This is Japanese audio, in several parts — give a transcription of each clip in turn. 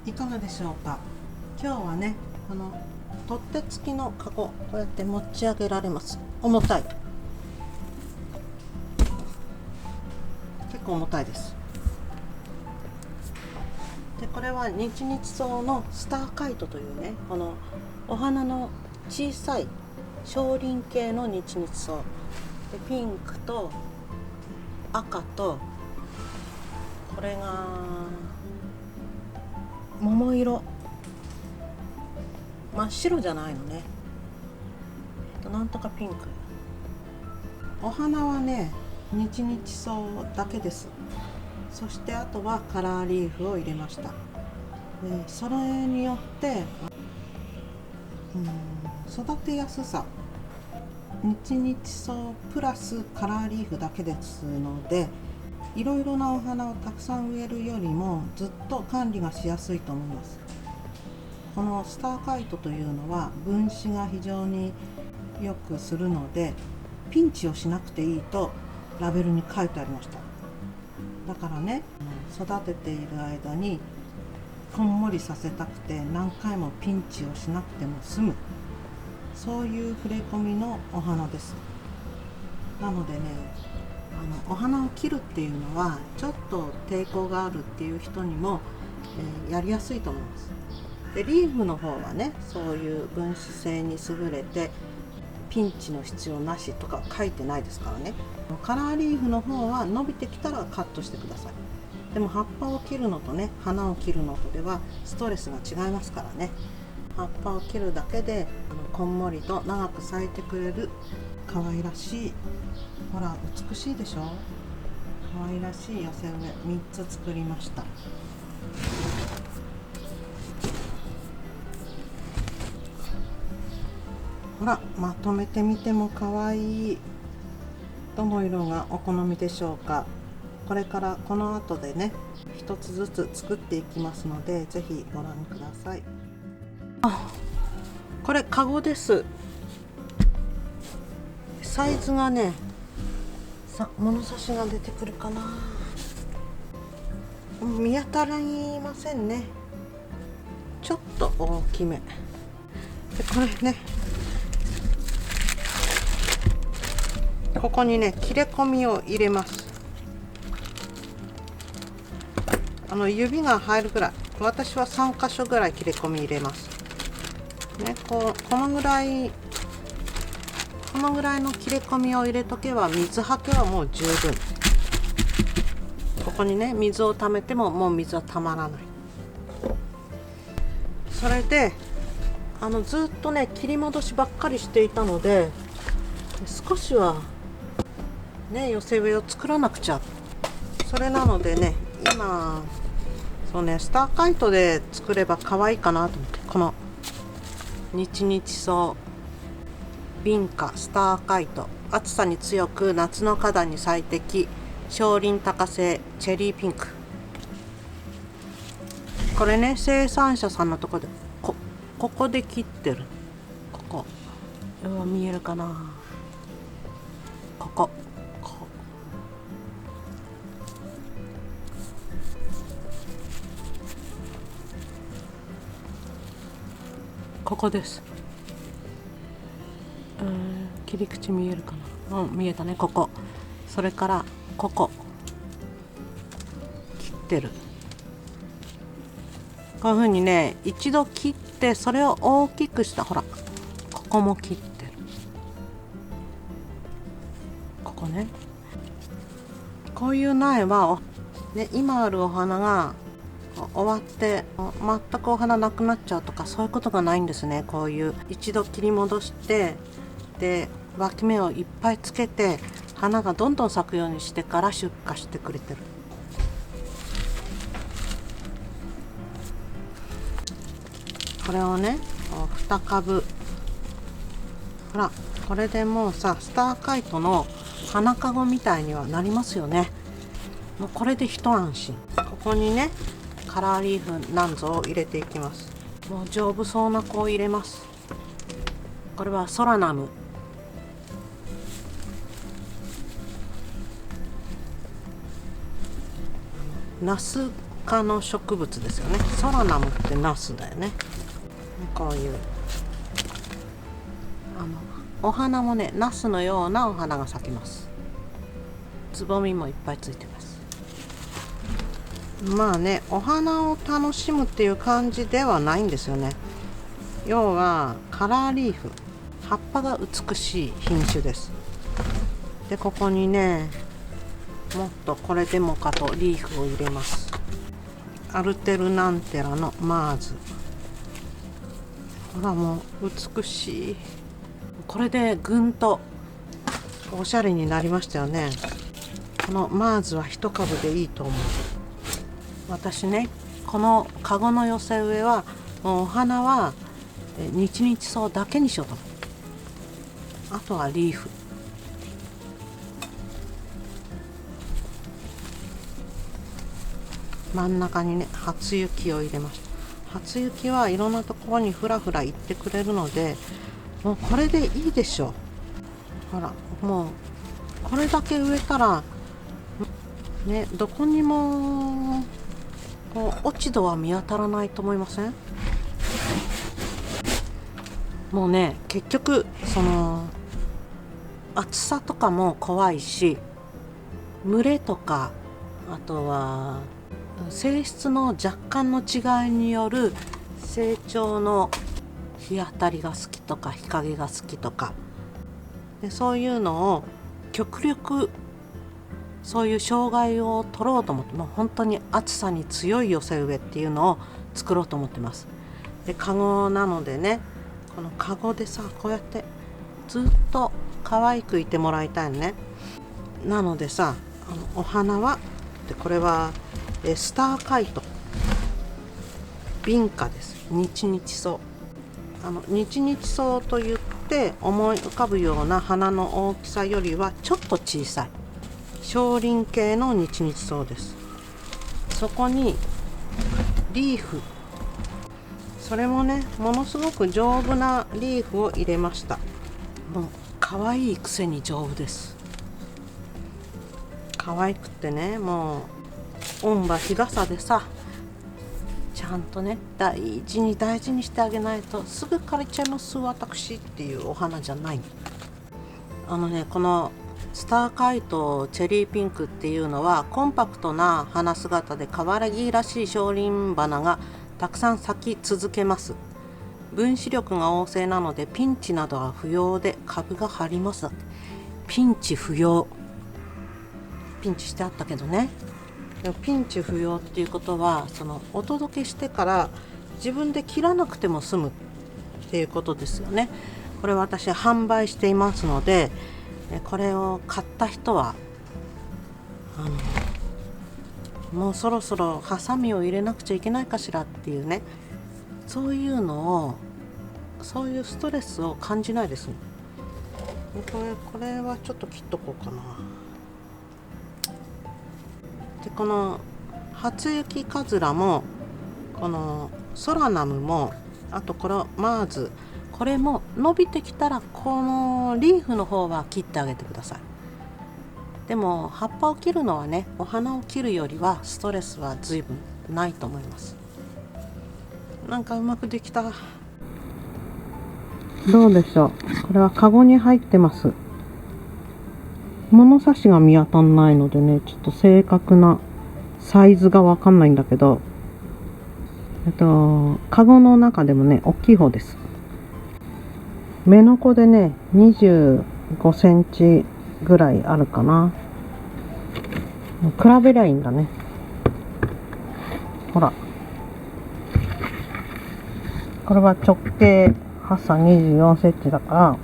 いかがでしょうか。今日はね、この取っ手付きのカゴ、こうやって持ち上げられます。重たい、結構重たいです。でこれは日々草のスターカイトというね、このお花の小さい小輪系の日々草で、ピンクと赤と、これが桃色、真っ白じゃないのね、なんとかピンク。お花はね、日々草だけです。そしてあとはカラーリーフを入れました。でそれによって育てやすさ、日々草プラスカラーリーフだけですので、いろいろなお花をたくさん植えるよりもずっと管理がしやすいと思います。このスターカイトというのは分子が非常によくするので、ピンチをしなくていいとラベルに書いてありました。だからね、育てている間にこんもりさせたくて何回もピンチをしなくても済む、そういう触れ込みのお花です。なのでね、お花を切るっていうのはちょっと抵抗があるっていう人にも、やりやすいと思います。でリーフの方はね、そういう分子性に優れてピンチの必要なしとか書いてないですからね。カラーリーフの方は伸びてきたらカットしてください。でも葉っぱを切るのとね、花を切るのとではストレスが違いますからね。葉っぱを切るだけでこんもりと長く咲いてくれる可愛らしい、ほら美しいでしょ、可愛らしい寄せ植え3つ作りました。ほら、まとめてみても可愛い。どの色がお好みでしょうか。これからこの後でね、一つずつ作っていきますので、ぜひご覧ください。これカゴです。サイズがね、物差しが出てくるかな、見当たりませんね。ちょっと大きめで、これね、ここにね切れ込みを入れます。指が入るぐらい、私は3箇所ぐらい切れ込み入れますね。このぐらいの切れ込みを入れとけば、水はけはもう十分。ここにね水を溜めてももう水はたまらない。それでずっとね切り戻しばっかりしていたので、少しはね寄せ植えを作らなくちゃ。それなのでね、今そうね、スターカイトで作れば可愛いかなと思って、この日々草敏化スターカイト、暑さに強く夏の花壇に最適、小輪高性チェリーピンク。これね、生産者さんのとこでここで切ってる。こ見えるかな、ここです。切り口見えるかな、見えたね。それからここ切ってる。こういう風にね、一度切ってそれを大きくした、ほらここも切ってる。ここね、こういう苗は、ね、今あるお花が終わって全くお花なくなっちゃうとか、そういうことがないんですね。こういう一度切り戻して、で脇芽をいっぱいつけて花がどんどん咲くようにしてから出荷してくれてる。これをね2株、ほらこれでもうさ、スターカイトの花かごみたいにはなりますよね。もうこれで一安心。ここにねカラーリーフなんぞを入れていきます。もう丈夫そうな子を入れます。これはソラナム。ナス科の植物ですよね。ソラナムってナスだよね。こういうお花もね、ナスのようなお花が咲きます。つぼみもいっぱいついてます。まあね、お花を楽しむっていう感じではないんですよね。要はカラーリーフ、葉っぱが美しい品種です。でここにね、もっとこれでもかとリーフを入れます。アルテルナンテラのマーズ。ほら、もう美しい。これでぐんとおしゃれになりましたよね。このマーズは一株でいいと思う。私ね、このカゴの寄せ植えはもうお花は日々草だけにしようと思う。あとはリーフ。真ん中にね、初雪を入れました。初雪はいろんなところにふらふら行ってくれるので、もうこれでいいでしょう。ほら、もうこれだけ植えたらね、どこにもこう落ち度は見当たらないと思いません？もうね、結局その暑さとかも怖いし、蒸れとか、あとは性質の若干の違いによる成長の日当たりが好きとか日陰が好きとかで、そういうのを極力そういう障害を取ろうと思って、もう本当に暑さに強い寄せ植えっていうのを作ろうと思ってます。でカゴなのでね、このカゴでさ、こうやってずっと可愛くいてもらいたいのね。なのでさ、お花はで、これはスターカイト、敏花です。日々草。日々草といって思い浮かぶような花の大きさよりはちょっと小さい小輪系の日々草です。そこにリーフ、それもね、ものすごく丈夫なリーフを入れました。もう可愛いくせに丈夫です。可愛くってね、もう御葉日傘でさ、ちゃんとね、大事に大事にしてあげないとすぐ枯れちゃいます私っていうお花じゃない。このスターカイトチェリーピンクっていうのはコンパクトな花姿で可愛らしい小輪花がたくさん咲き続けます。分子力が旺盛なのでピンチなどは不要で株が張ります。ピンチ不要、ピンチしてあったけどね。でもピンチ不要っていうことは、そのお届けしてから自分で切らなくても済むっていうことですよね。これ私販売していますので、これを買った人はもうそろそろハサミを入れなくちゃいけないかしらっていうね、そういうのを、そういうストレスを感じないですね。これはちょっと切っとこうかな。でこの初雪かずらも、このソラナムも、あとこのマーズ、これも伸びてきたらこのリーフの方は切ってあげてください。でも葉っぱを切るのはね、お花を切るよりはストレスは随分ないと思います。なんかうまくできた。どうでしょう。これはカゴに入ってます。物差しが見当たんないのでね、ちょっと正確なサイズがわかんないんだけど、カゴの中でもね、大きい方です。目の子でね、25センチぐらいあるかな。比べりゃいいんだね。ほら。これは直径8さ24センチだか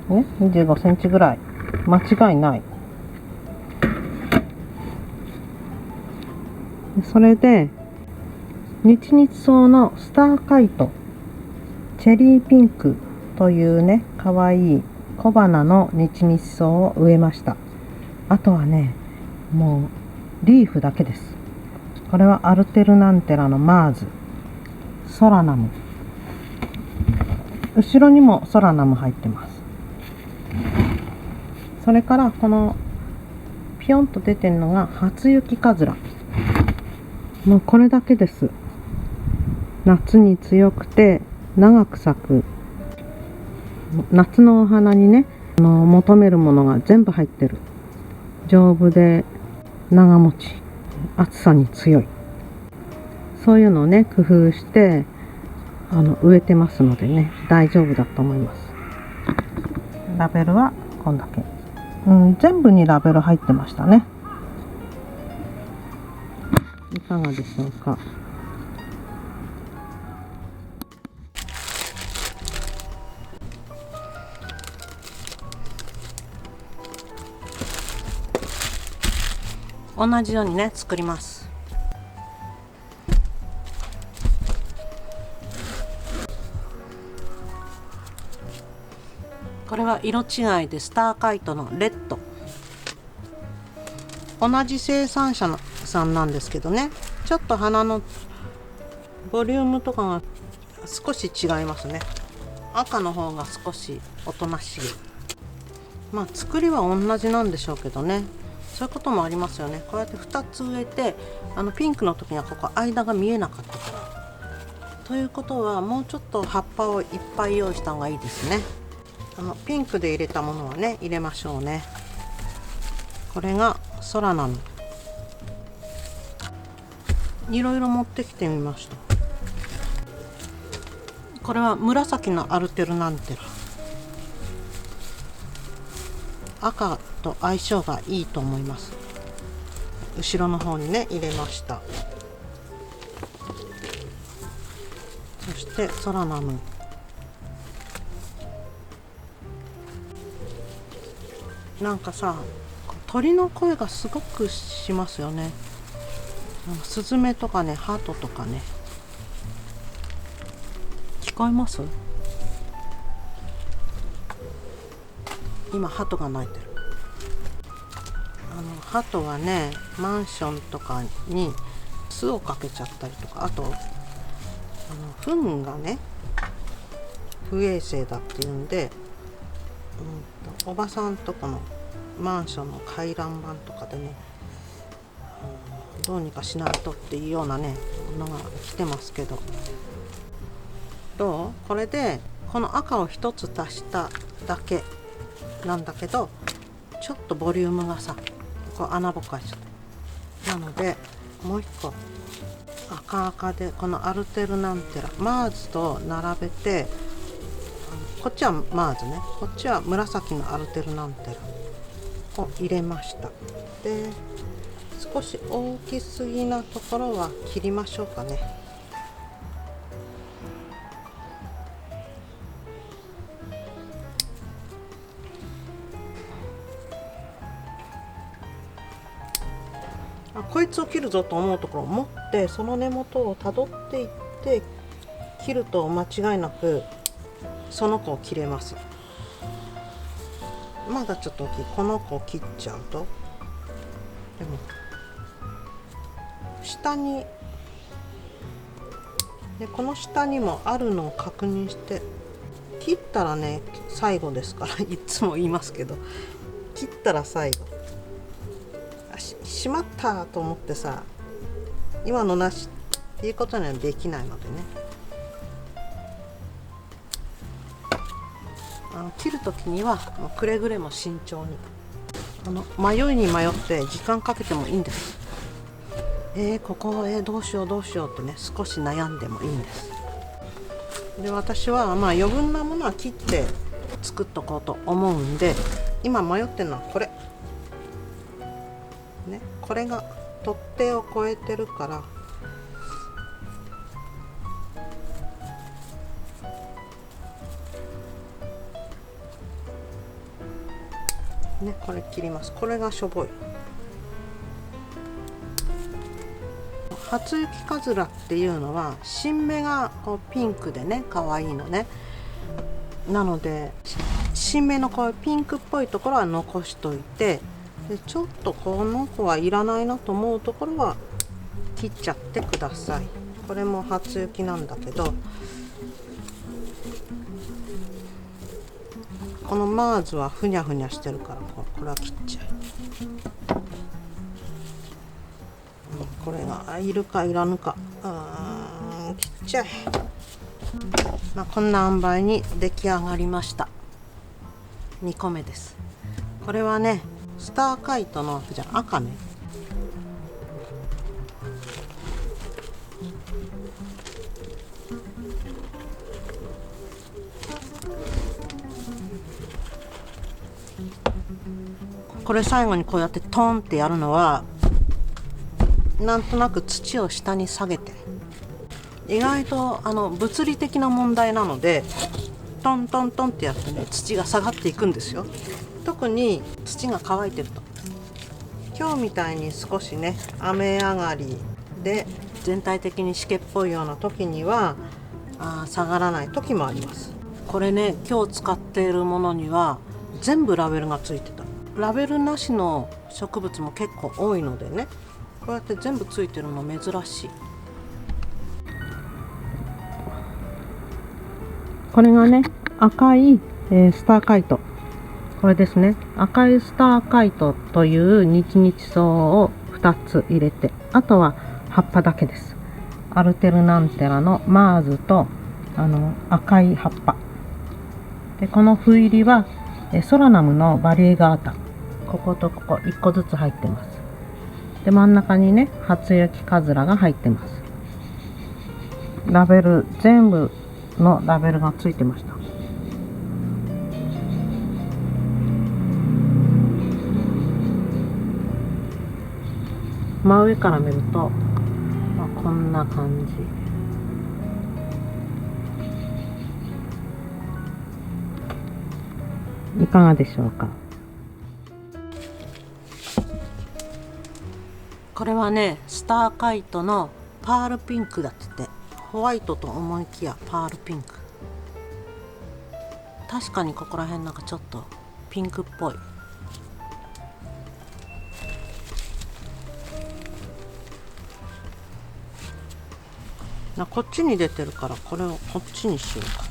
ら、ね、25センチぐらい。間違いない。それで、日々草のスターカイト、チェリーピンクというね、かわいい小花の日々草を植えました。あとはね、もうリーフだけです。これはアルテルナンテラのマーズ、ソラナム。後ろにもソラナム入ってます。それからこのピヨンと出てるのが初雪かずら。もうこれだけです。夏に強くて長く咲く夏のお花にね、求めるものが全部入ってる。丈夫で長持ち、暑さに強い、そういうのをね工夫して植えてますのでね、大丈夫だと思います。ラベルはこんだけ、全部にラベル入ってましたね。いかがでしょうか。同じようにね作ります。これは色違いでスターカイトのレッド、同じ生産者さんなんですけどね、ちょっと花のボリュームとかが少し違いますね。赤の方が少しおとなしい。まあ作りは同じなんでしょうけどね、そういうこともありますよね。こうやって2つ植えてピンクの時にはここ間が見えなかったから、ということはもうちょっと葉っぱをいっぱい用意した方がいいですね。ピンクで入れたものはね入れましょうね。これが空なの。いろいろ持ってきてみました。これは紫のアルテルナンテラ、赤と相性がいいと思います。後ろの方にね入れました。そして空なの、なんかさ鳥の声がすごくしますよね。スズメとかね、ハトとかね、聞こえます？今ハトが鳴いてる。ハトはねマンションとかに巣をかけちゃったりとか、あと糞がね不衛生だっていうんで、おばさんとかのマンションの回覧板とかでね、どうにかしないとっていうようなねのが来てますけど、どう？これでこの赤を一つ足しただけなんだけど、ちょっとボリュームがさこう穴ぼこ開いちゃった。なのでもう一個赤でこのアルテルナンテラマーズと並べて、こっちはマーズね、こっちは紫のアルテルナンテラを入れました。で少し大きすぎなところは切りましょうかね。こいつを切るぞと思うところを持って、その根元をたどっていって切ると間違いなくその子を切れます。まだちょっと大きい。この子を切っちゃうと、でも下にでこの下にもあるのを確認して、切ったらね最後ですからいつも言いますけど、切ったら最後。しまったと思ってさ、今のなしっていうことにはできないのでね、切る時にはくれぐれも慎重に、迷いに迷って時間かけてもいいんです。ここどうしようってね少し悩んでもいいんです。で私は余分なものは切って作っとこうと思うんで、今迷ってるのはこれね、これが取っ手を超えてるからね、これ切ります。これがしょぼい。初雪かずらっていうのは新芽がこうピンクでね可愛いのね。なので新芽のこうピンクっぽいところは残しといて、でちょっとこの子はいらないなと思うところは切っちゃってください。これも初雪なんだけど、このマーズはふにゃふにゃしてるからこれは切っちゃう。これがいるかいらぬか、ちっちゃい。こんな塩梅に出来上がりました。2個目です。これはねスターカイトの赤ね。これ最後にこうやってトンってやるのはなんとなく土を下に下げて、意外と物理的な問題なのでトントントンってやってね土が下がっていくんですよ。特に土が乾いてると、今日みたいに少しね雨上がりで全体的に湿気っぽいような時には下がらない時もあります。これね今日使っているものには全部ラベルがついてた。ラベルなしの植物も結構多いのでね、こうやって全部ついてるの珍しい。これがね赤い、スターカイト、これですね。赤いスターカイトという日々草を2つ入れて、あとは葉っぱだけです。アルテルナンテラのマーズと赤い葉っぱで、この斑入りはソラナムのバリエガータ、こことここ1個ずつ入ってます。で真ん中にね初雪カズラが入ってます。ラベル全部のラベルがついてました。真上から見ると、こんな感じ。いかがでしょうか。これはねスターカイトのパールピンクだって言って、ホワイトと思いきやパールピンク。確かにここら辺なんかちょっとピンクっぽい。こっちに出てるからこれをこっちにしようか。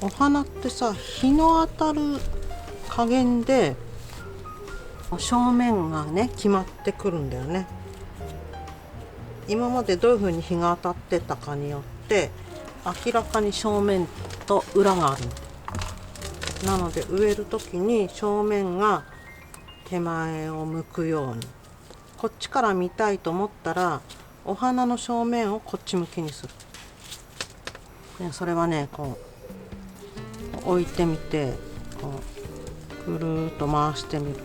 お花ってさ、日の当たる加減で正面がね決まってくるんだよね。今までどういう風に日が当たってたかによって明らかに正面と裏がある。なので植える時に正面が手前を向くように、こっちから見たいと思ったらお花の正面をこっち向きにする。それはねこう置いてみて、こうぐるーっと回してみる。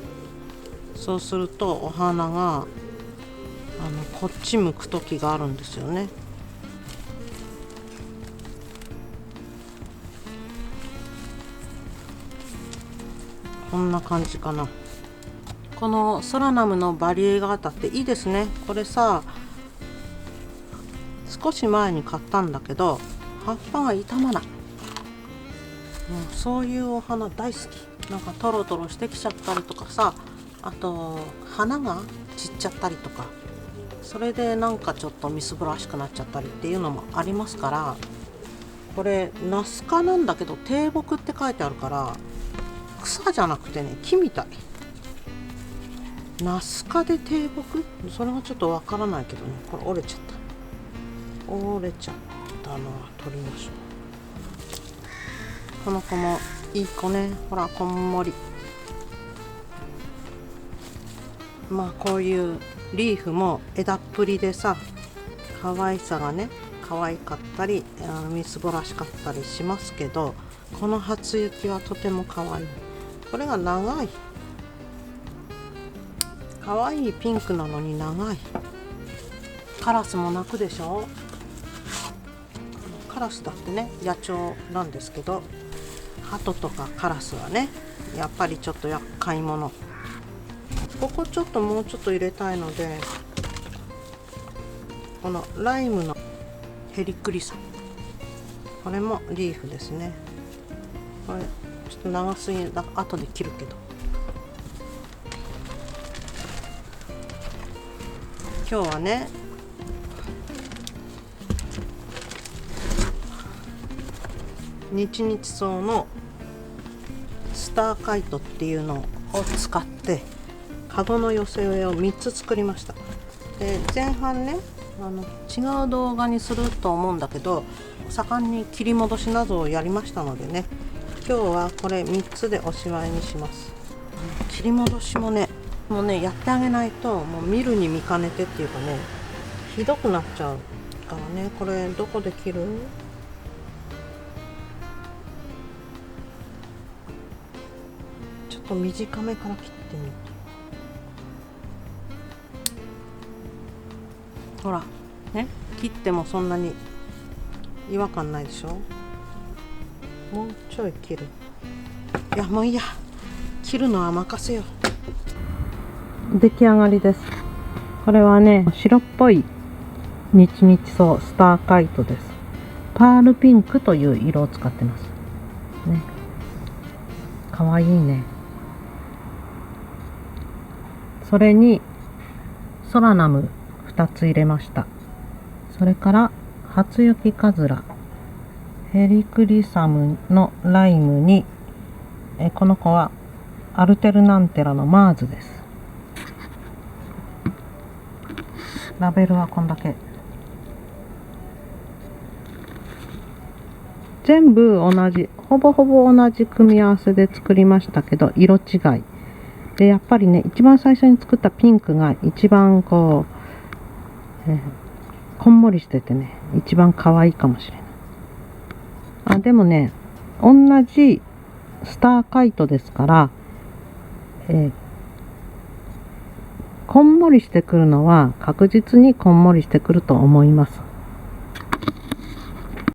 そうするとお花がこっち向く時があるんですよね。こんな感じかな。このソラナムのバリエガータっていいですね。これさ少し前に買ったんだけど葉っぱが傷まない。そういうお花大好き。なんかトロトロしてきちゃったりとかさ、あと花が散っちゃったりとか、それでなんかちょっとみすぼらしくなっちゃったりっていうのもありますから、これナス科なんだけど低木って書いてあるから草じゃなくてね木みたい。ナス科で低木、それがちょっとわからないけどね。これ折れちゃった。折れちゃったのは取りましょう。この子もいい子ね。ほらこんもり。こういうリーフも枝っぷりでさ可愛さがね可愛かったりみすぼらしかったりしますけど、この初雪はとても可愛い。これが長い。可愛いピンクなのに長い。カラスも鳴くでしょ。カラスだってね野鳥なんですけど、鳩とかカラスはねやっぱりちょっと厄介者。ここちょっともうちょっと入れたいので、このライムのヘリクリサ、これもリーフですね。これちょっと長すぎる、後で切るけど。今日はね日々草のスターカイトっていうのを使ってカゴの寄せ植えを3つ作りました。で前半ね違う動画にすると思うんだけど、盛んに切り戻しなどをやりましたのでね、今日はこれ3つでおしまいにします。切り戻しもねやってあげないともう見るに見かねてっていうかね、ひどくなっちゃうからね。これどこで切る？ちょっと短めから切ってみて。ほらね、切ってもそんなに違和感ないでしょ。もうちょい切る。いやもういいや、切るのは任せよう。出来上がりです。これはね、白っぽい日々草スターカイトです。パールピンクという色を使ってますね。かわいいね。それにソラナム2つ入れました。それから初雪かずら、ヘリクリサムのライムに、この子はアルテルナンテラのマーズです。ラベルはこんだけ。全部同じ、ほぼほぼ同じ組み合わせで作りましたけど、色違いで、やっぱりね、一番最初に作ったピンクが一番こんもりしててね、一番可愛いかもしれない。でもね、同じスターカイトですから、こんもりしてくるのは確実にこんもりしてくると思います。